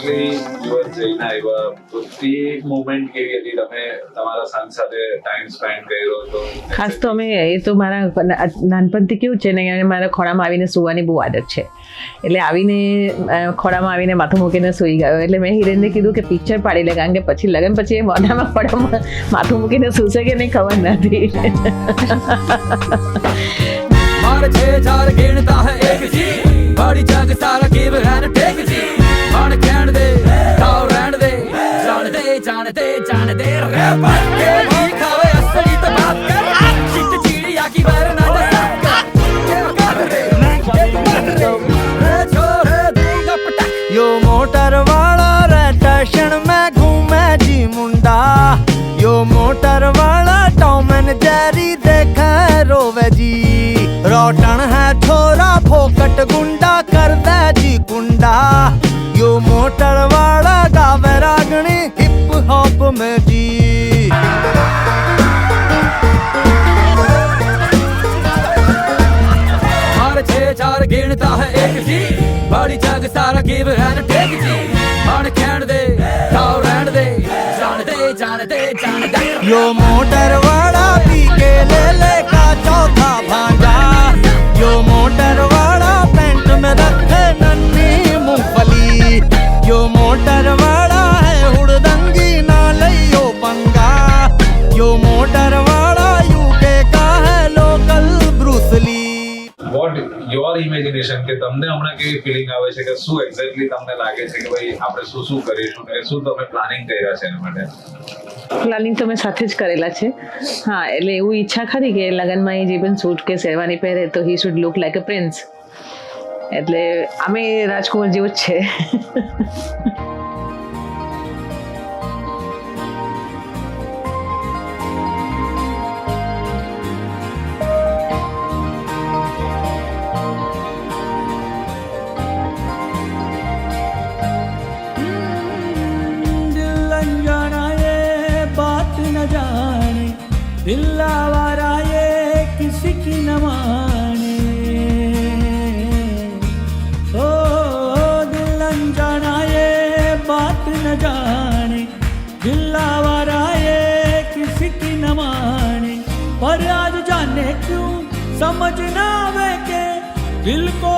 Recently US જઈને આવ્યા તો તે મોમેન્ટ કેવી હતી? તમે તમારા સન સાથે ટાઈમ સ્પેન્ડ કર્યો તો? ખાસ તો અમે એ તો મારા નાનપણથી કેવું છે ને, મારા ખોળામાં આવીને સૂવાની બહુ આદત છે. એટલે આવીને ખોળામાં આવીને માથું મૂકીને સૂઈ ગયો. એટલે મેં હિરેનને કીધું કે પિક્ચર પાડી લે, કારણ કે પછી લગ્ન પછી એ મોઢામાં ખોળામાં માથું મૂકીને સૂશે કે નહીં ખબર નથી. मार छे चार गिनता है एक जी, बड़ी जग सारा गिव एंड टेक जी. मन खेण दे खाओ रहन दे, जान दे जान दे जान दे रे बन के भी खावे असली तो बात कर. चिट चिड़िया की वर ना दसा कर रे रे छोरे दूंगा पटक. यो मोटर वाला रे स्टेशन में घूमे जी मुंडा, यो मोटर वाला टॉम एंड जेरी देखे रोवे जी. रोटन है छोरा फोकट गुंडा कर दे जी कुंडा, यो मोटर वाला गावे रागनी हिप हॉप में जी. मार छे चार गिनता है एक जी, बड़ी जग सारा गिव एंड टेक जी. मन खेण दे खाओ रहन दे, जान दे जान दे जान दे. यो मोटर वाला पी के ले ले का चौथा भांजा, यो मोटर वाला पेंट में रखे नन्ही मूंगफली, यो मोटर वाला है हुड़दंगी ना लियो पंगा, यो मोटर वाला यूके का है local Bruce Lee. Vote your imagination કે તમને હમણાં કેવી ફિલિંગ આવે છે કે શું એક્ઝેક્ટલી તમને લાગે છે કે ભાઈ આપણે શું શું કરીશું કે શું તમે પ્લાનિંગ કર્યા છે એના માટે? પ્લાનિંગ તો મેં સાથે જ કરેલા છે. હા, એટલે એવું ઈચ્છા ખરી કે લગ્નમાં એ જે પણ સૂટ કે શેરવાની પહેરે તો he should look like a prince. એટલે અમે રાજકુમાર જેવું જ છે. दिल आवारा ये किसी की न माने, ओ दिल अनजाना ये बात न जाने, दिल आवारा ये किसी की न माने. पर आज जाने क्यों समझ ना आवे के दिल को